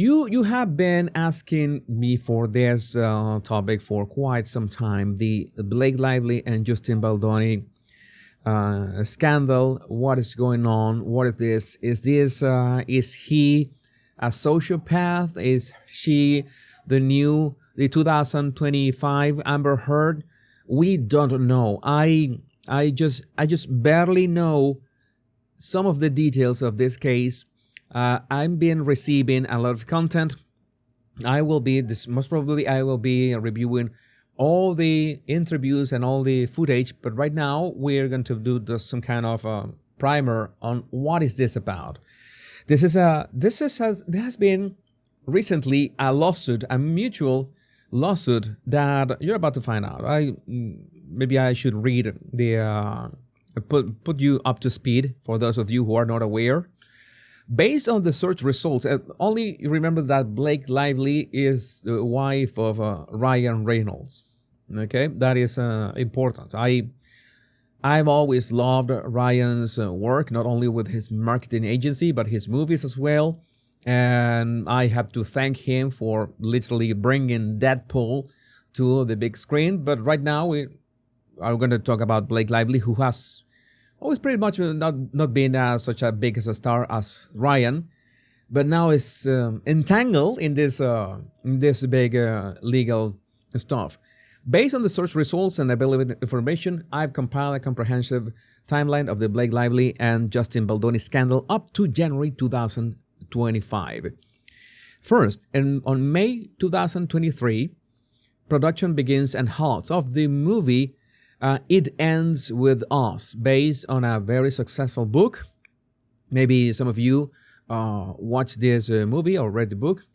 You have been asking me for this topic for quite some time. The Blake Lively and Justin Baldoni scandal. What is going on? What is this? Is he a sociopath? Is she the 2025 Amber Heard? We don't know. I just barely know some of the details of this case. I've been receiving a lot of content. Most probably I will be reviewing all the interviews and all the footage, but right now we're going to do some kind of primer on what is this about. There has been recently a mutual lawsuit that you're about to find out. Maybe I should read put you up to speed for those of you who are not aware. Based on the search results, only remember that Blake Lively is the wife of Ryan Reynolds. Okay, that is important. I've always loved Ryan's work, not only with his marketing agency, but his movies as well. And I have to thank him for literally bringing Deadpool to the big screen. But right now we are going to talk about Blake Lively, who has always pretty much not been such a big as a star as Ryan, but now is entangled in this big legal stuff. Based on the search results and available information, I've compiled a comprehensive timeline of the Blake Lively and Justin Baldoni scandal up to January 2025. First, on May 2023, production begins and halts of the movie It Ends With Us, based on a very successful book. Maybe some of you watched this movie or read the book.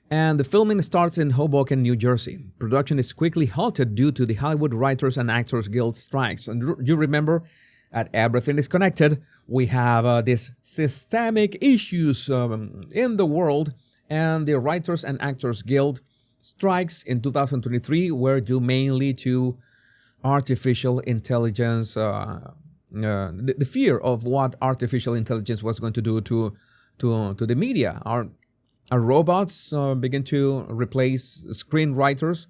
And the filming starts in Hoboken, New Jersey. Production is quickly halted due to the Hollywood Writers and Actors Guild strikes. And you remember, at Everything is Connected, we have these systemic issues in the world, and the Writers and Actors Guild strikes in 2023 were due mainly to artificial intelligence, the fear of what artificial intelligence was going to do to the media. Our robots begin to replace screenwriters,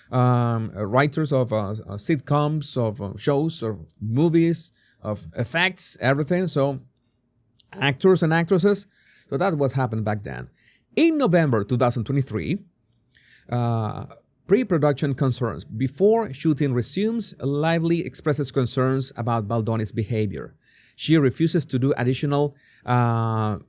writers of sitcoms, of shows, of movies, of effects, everything. So actors and actresses. So that's what happened back then. In November 2023, pre-production concerns. Before shooting resumes, Lively expresses concerns about Baldoni's behavior. She refuses to do additional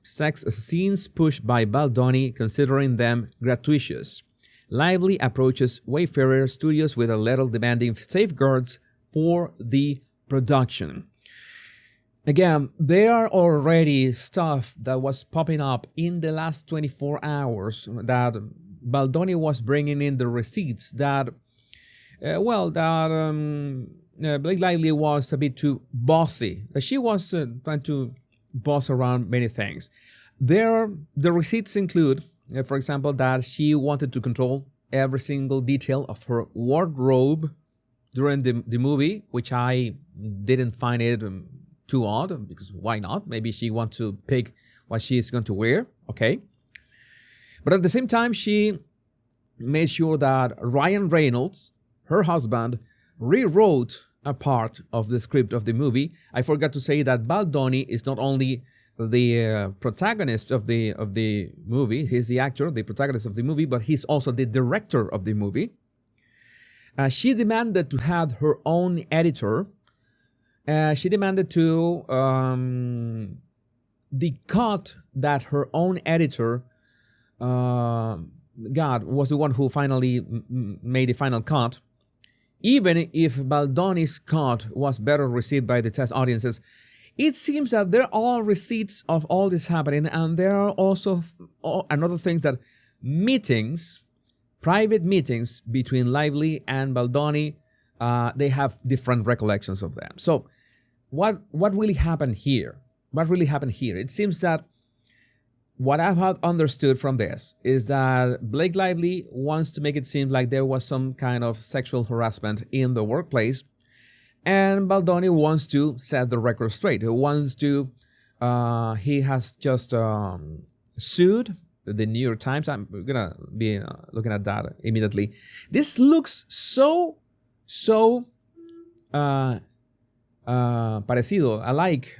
sex scenes pushed by Baldoni, considering them gratuitous. Lively approaches Wayfarer Studios with a letter demanding safeguards for the production. Again, there are already stuff that was popping up in the last 24 hours that Baldoni was bringing in the receipts that, Blake Lively was a bit too bossy. She was trying to boss around many things. The receipts include, for example, that she wanted to control every single detail of her wardrobe during the movie, which I didn't find it too odd, because why not? Maybe she wants to pick what she is going to wear, okay? But at the same time, she made sure that Ryan Reynolds, her husband, rewrote a part of the script of the movie. I forgot to say that Baldoni is not only the protagonist of the movie, he's the actor, the protagonist of the movie, but he's also the director of the movie. She demanded to have her own editor. She demanded to the cut that her own editor was the one who finally made the final cut. Even if Baldoni's cut was better received by the test audiences, it seems that there are receipts of all this happening, and there are also another things that private meetings between Lively and Baldoni, they have different recollections of them. So what really happened here? It seems that what I have understood from this is that Blake Lively wants to make it seem like there was some kind of sexual harassment in the workplace, and Baldoni wants to set the record straight. He has just sued the New York Times. I'm gonna be looking at that immediately. This looks so parecido, alike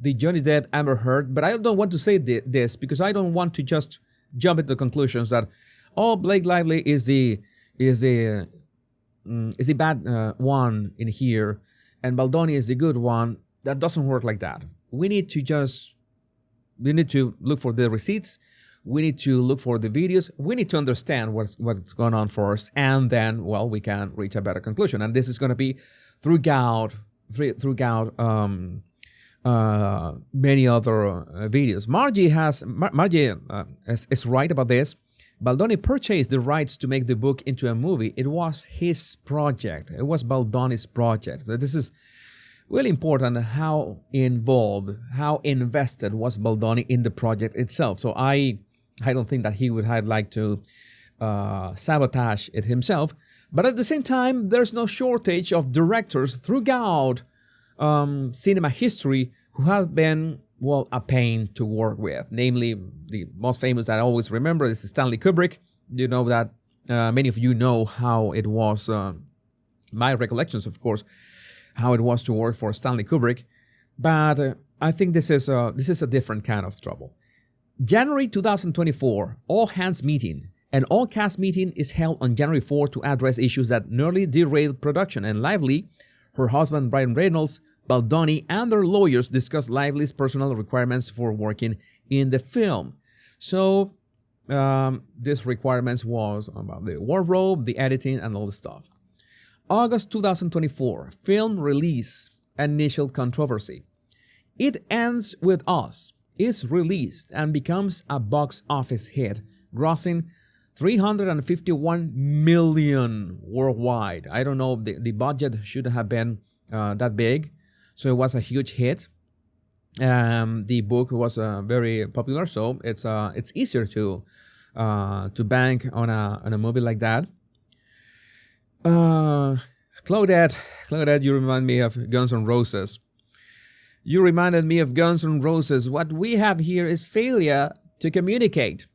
the Johnny Depp Amber Heard, but I don't want to say this because I don't want to just jump into conclusions that Blake Lively is the bad one in here, and Baldoni is the good one. That doesn't work like that. We need to look for the receipts. We need to look for the videos. We need to understand what's going on first, and then, well, we can reach a better conclusion. And this is going to be throughout many other videos. Margie is right about this. Baldoni purchased the rights to make the book into a movie. It was his project. It was Baldoni's project. So this is really important, how involved, how invested was Baldoni in the project itself. So I don't think that he would have liked to sabotage it himself. But at the same time, there's no shortage of directors throughout cinema history who have been, well, a pain to work with. Namely, the most famous that I always remember is Stanley Kubrick. You know that many of you know how it was, my recollections, of course, how it was to work for Stanley Kubrick. But I think this is a different kind of trouble. January 2024, all hands meeting. An all-cast meeting is held on January 4 to address issues that nearly derailed production, and Lively, her husband Brian Reynolds, Baldoni, and their lawyers discuss Lively's personal requirements for working in the film. So, these requirements was about the wardrobe, the editing, and all the stuff. August 2024, film release, initial controversy. It Ends With Us is released and becomes a box office hit, grossing $351 million worldwide. I don't know, the budget should have been that big, so it was a huge hit. The book was very popular, so it's easier to bank on a movie like that. Claudette, you remind me of Guns N' Roses. You reminded me of Guns N' Roses. What we have here is failure to communicate.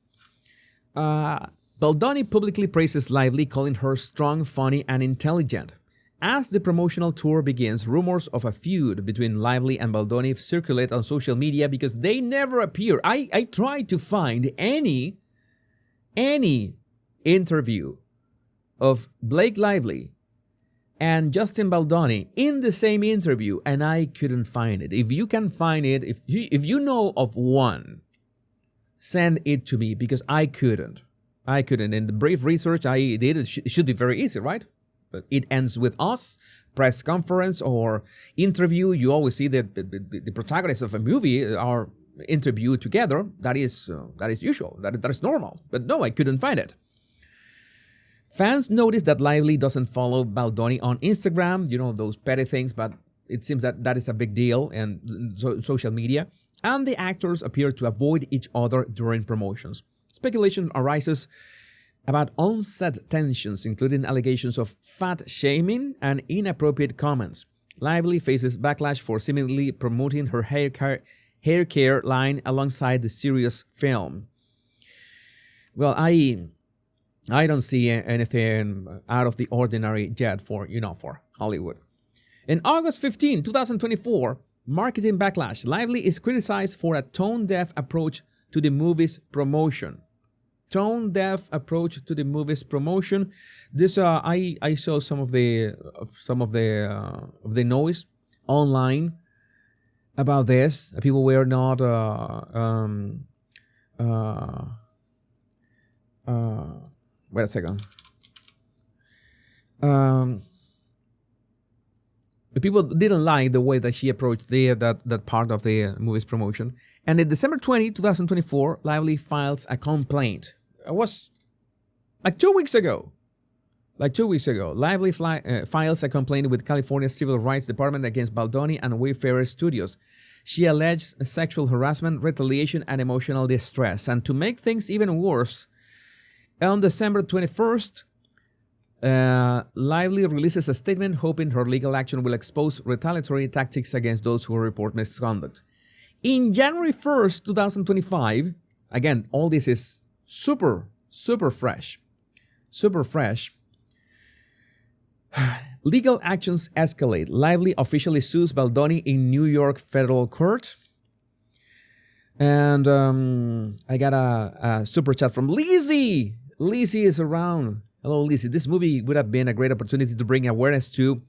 Baldoni publicly praises Lively, calling her strong, funny, and intelligent. As the promotional tour begins, rumors of a feud between Lively and Baldoni circulate on social media because they never appear. I tried to find any interview of Blake Lively and Justin Baldoni in the same interview, and I couldn't find it. If you can find it, if you know of one, send it to me, because I couldn't. In the brief research I did, it should be very easy, right? But It Ends With Us, press conference or interview. You always see that the protagonists of a movie are interviewed together. That is usual. That is normal. But no, I couldn't find it. Fans notice that Lively doesn't follow Baldoni on Instagram. You know, those petty things, but it seems that is a big deal in social media. And the actors appear to avoid each other during promotions. Speculation arises about on-set tensions, including allegations of fat shaming and inappropriate comments. Lively faces backlash for seemingly promoting her hair care line alongside the serious film. Well, I don't see anything out of the ordinary yet for Hollywood. In August 15, 2024, marketing backlash. Lively is criticized for a tone-deaf approach to the movie's promotion. Tone-deaf approach to the movie's promotion. This I saw some of the noise online about this. People were not wait a second. The people didn't like the way that she approached that part of the movie's promotion. And in December 20, 2024, Lively files a complaint. It was like 2 weeks ago. Lively files a complaint with California's Civil Rights Department against Baldoni and Wayfarer Studios. She alleged sexual harassment, retaliation, and emotional distress. And to make things even worse, on December 21st, Lively releases a statement hoping her legal action will expose retaliatory tactics against those who report misconduct. In January 1st, 2025, Again, all this is super, super fresh. Super fresh. Legal actions escalate. Lively officially sues Baldoni in New York federal court. And I got a super chat from Lizzie. Lizzie is around. Hello, Lizzie. This movie would have been a great opportunity to bring awareness to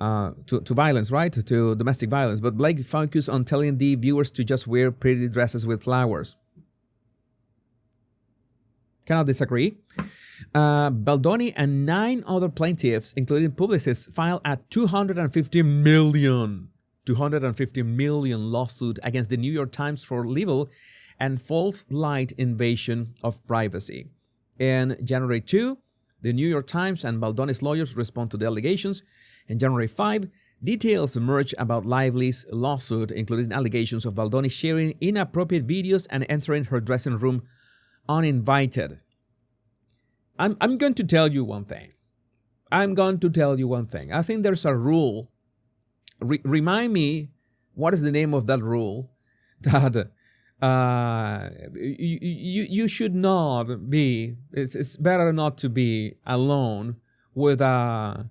violence, right? To domestic violence. But Blake focused on telling the viewers to just wear pretty dresses with flowers. Cannot disagree. Baldoni and 9 other plaintiffs, including publicists, filed a $250 million lawsuit against the New York Times for libel and false light invasion of privacy. In January 2, the New York Times and Baldoni's lawyers respond to the allegations. In January 5, details emerge about Lively's lawsuit, including allegations of Baldoni sharing inappropriate videos and entering her dressing room uninvited. I'm going to tell you one thing. I think there's a rule. Remind me, what is the name of that rule? That you should not be. It's better not to be alone with a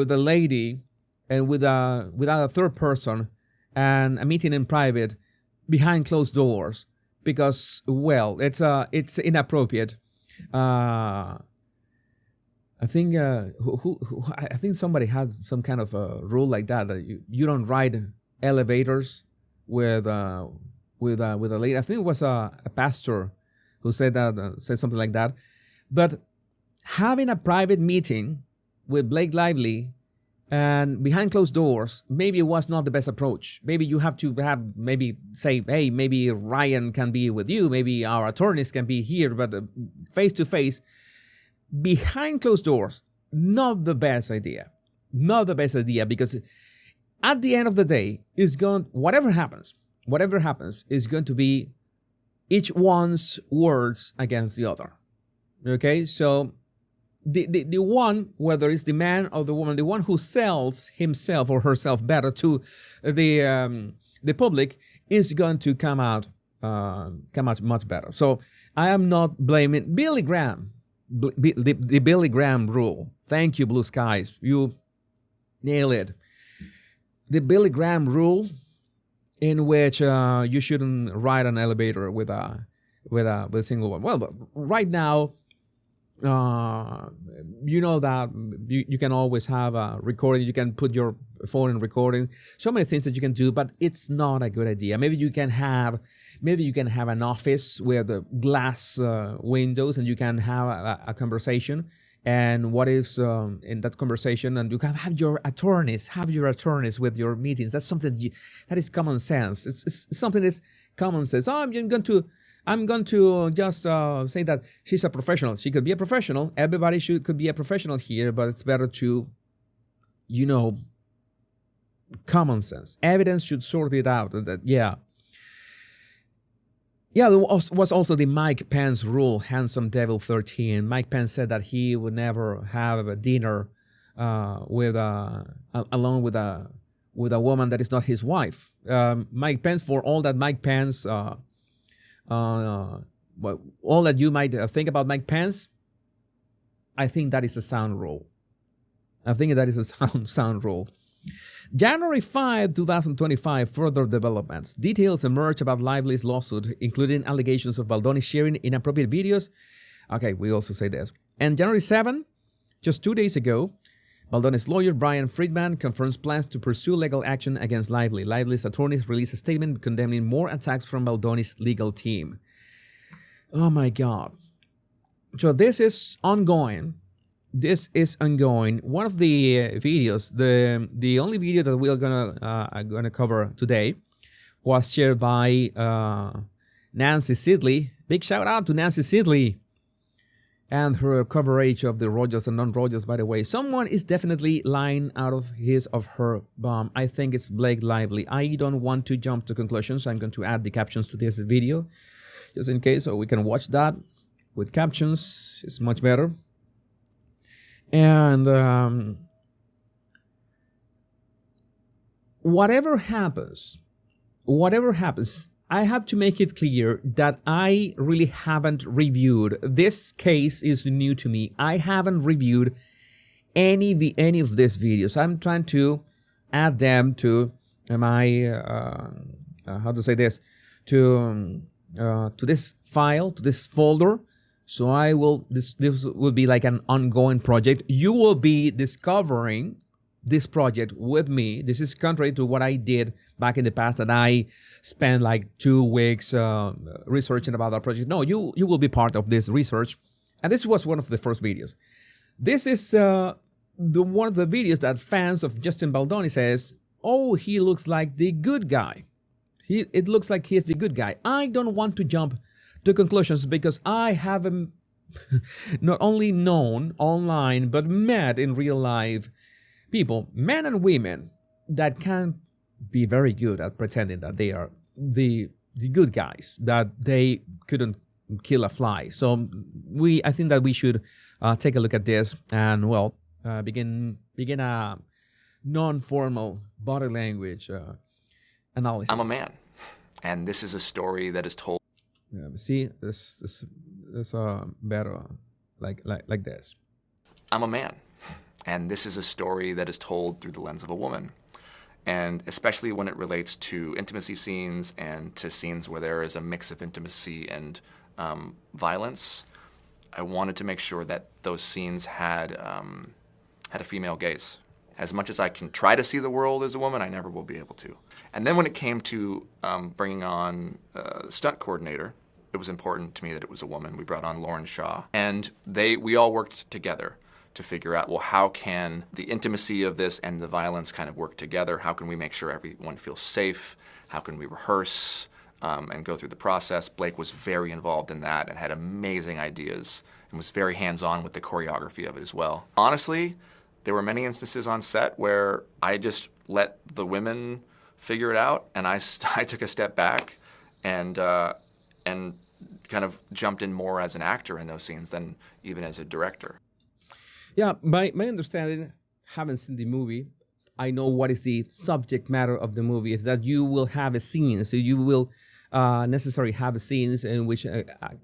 lady and without a third person and a meeting in private behind closed doors, because it's inappropriate. I think I think somebody had some kind of a rule like that you don't ride elevators with a lady. I think it was a pastor who said something like that. But having a private meeting with Blake Lively and behind closed doors, maybe it was not the best approach. Maybe you have to say, hey, maybe Ryan can be with you, maybe our attorneys can be here, but face to face, behind closed doors, not the best idea. Because at the end of the day, whatever happens is going to be each one's words against the other. Okay, so the one, whether it's the man or the woman, the one who sells himself or herself better to the public is going to come out much better. So I am not blaming Billy Graham. The Billy Graham rule. Thank you, Blue Skies. You nail it. The Billy Graham rule, in which you shouldn't ride an elevator with a single one. Well, but right now, you know that you can always have a recording. You can put your phone in recording. So many things that you can do, but it's not a good idea. Maybe you can have an office with glass windows, and you can have a conversation. And what is in that conversation? And you can have your attorneys with your meetings. That's something that is common sense. It's something that's common sense. Oh, I'm going to just say that she's a professional. She could be a professional. Everybody could be a professional here, but it's better to, common sense. Evidence should sort it out. Yeah, there was also the Mike Pence rule, Handsome Devil 13. Mike Pence said that he would never have a dinner alone with a woman that is not his wife. Mike Pence, for all that Mike Pence, all that you might think about Mike Pence, I think that is a sound rule. Sound rule. January 5, 2025, further developments. Details emerge about Lively's lawsuit, including allegations of Baldoni sharing inappropriate videos. Okay, we also say this. And January 7, just 2 days ago, Baldoni's lawyer, Brian Friedman, confirms plans to pursue legal action against Lively. Lively's attorneys released a statement condemning more attacks from Baldoni's legal team. Oh my God. So this is ongoing. One of the videos, the only video that we're gonna cover today, was shared by Nancy Sidley. Big shout out to Nancy Sidley and her coverage of the Rogers and non-Rogers. By the way, someone is definitely lying out of his or her bomb. I think it's Blake Lively. I don't want to jump to conclusions. I'm going to add the captions to this video, just in case, so we can watch that with captions. It's much better. And whatever happens whatever happens, I have to make it clear that I really haven't reviewed. This case is new to me. I haven't reviewed any of these videos. I'm trying to add them to my how to say this, to this file, to this folder. So I will this will be like an ongoing project. You will be discovering this project with me. This is contrary to what I did back in the past, that I spent like 2 weeks researching about that project. No, you will be part of this research. And this was one of the first videos. This is one of the videos that fans of Justin Baldoni says, oh, he looks like the good guy. It looks like he's the good guy. I don't want to jump to conclusions because I haven't not only known online, but met in real life people, men and women, that can be very good at pretending that they are the good guys, that they couldn't kill a fly. So I think that we should take a look at this and, well, begin a non-formal body language analysis. I'm a man, and this is a story that is told. Yeah, see, this better like this. I'm a man, and this is a story that is told through the lens of a woman. And especially when it relates to intimacy scenes and to scenes where there is a mix of intimacy and violence, I wanted to make sure that those scenes had a female gaze. As much as I can try to see the world as a woman, I never will be able to. And then when it came to bringing on a stunt coordinator, it was important to me that it was a woman. We brought on Lauren Shaw, and we all worked together to figure out, well, how can the intimacy of this and the violence kind of work together? How can we make sure everyone feels safe? How can we rehearse and go through the process? Blake was very involved in that and had amazing ideas and was very hands-on with the choreography of it as well. Honestly, there were many instances on set where I just let the women figure it out, and I took a step back and kind of jumped in more as an actor in those scenes than even as a director. Yeah, my understanding, haven't seen the movie, I know what is the subject matter of the movie, is that you will have a scene, so you will necessarily have scenes in which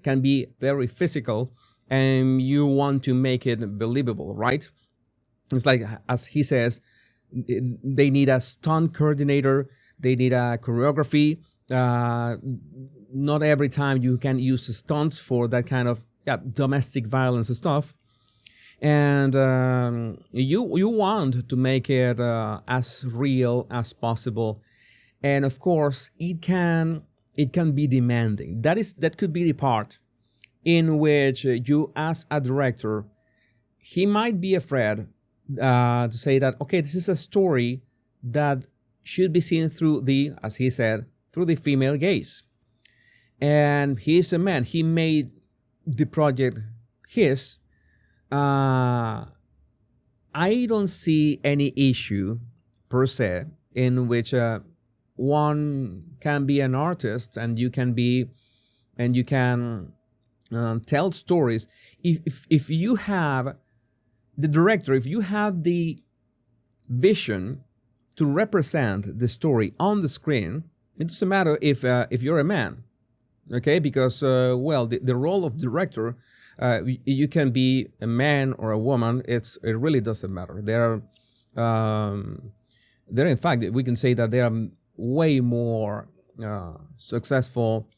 can be very physical, and you want to make it believable, right? It's like, as he says, they need a stunt coordinator, they need a choreography. Not every time you can use stunts for that kind of domestic violence and stuff. And you want to make it as real as possible, and of course it can be demanding. That could be the part in which you, as a director, he might be afraid to say that, okay, this is a story that should be seen through as he said, through the female gaze, and he's a man. He made the project his. I don't see any issue per se in which one can be an artist and you can tell stories. If you have the director, if you have the vision to represent the story on the screen, it doesn't matter if you're a man, okay? Because the role of director. You can be a man or a woman. It really doesn't matter. There, in fact, we can say that there are way more successful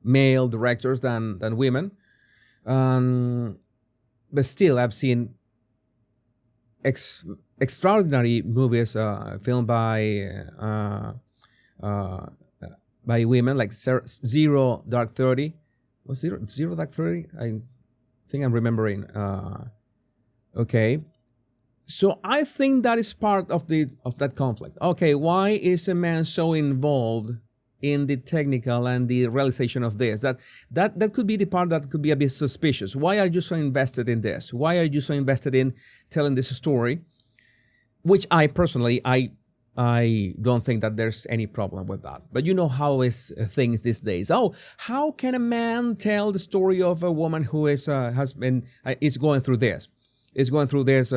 male directors than women. But still, I've seen extraordinary movies filmed by women, like Zero Dark 30. Was Zero Dark 30? I think I'm remembering. Okay. So I think that is part of that conflict. Okay, why is a man so involved in the technical and the realization of this? That could be the part that could be a bit suspicious. Why are you so invested in this? Why are you so invested in telling this story? Which I personally, I don't think that there's any problem with that. But you know how is things these days. Oh, how can a man tell the story of a woman who is is going through this? Is going through this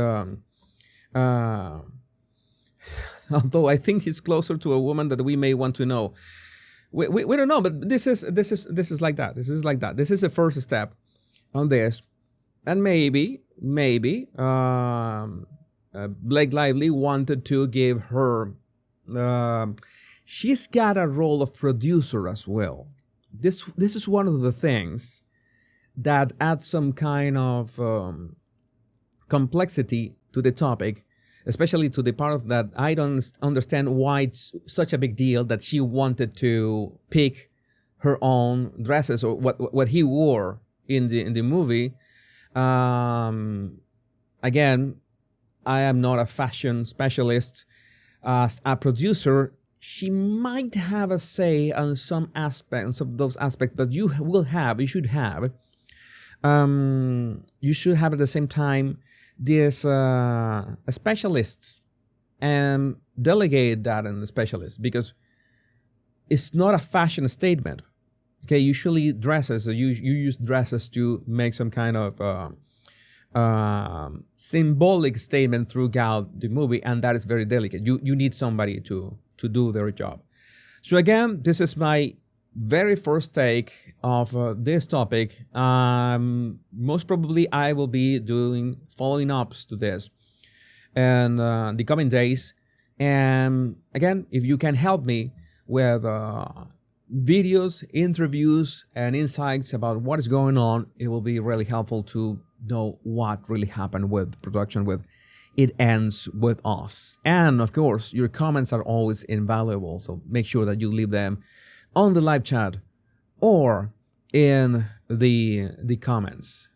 Although I think he's closer to a woman that we may want to know. We don't know, but this is like that. This is like that. This is a first step on this, and maybe Blake Lively wanted to give her. She's got a role of producer as well. This is one of the things that adds some kind of complexity to the topic, especially to the part of that I don't understand why it's such a big deal that she wanted to pick her own dresses or what he wore in the movie. Again, I am not a fashion specialist. As a producer, she might have a say on some aspects of those aspects, but you should have at the same time these specialists and delegate that in the specialists, because it's not a fashion statement. Okay, usually dresses, you use dresses to make some kind of symbolic statement throughout the movie, and that is very delicate. You need somebody to do their job. So again, this is my very first take of this topic. Most probably I will be doing following ups to this and the coming days. And again, if you can help me with videos, interviews, and insights about what is going on, it will be really helpful to know what really happened with production, with It Ends With Us. And of course, your comments are always invaluable, so make sure that you leave them on the live chat or in the comments.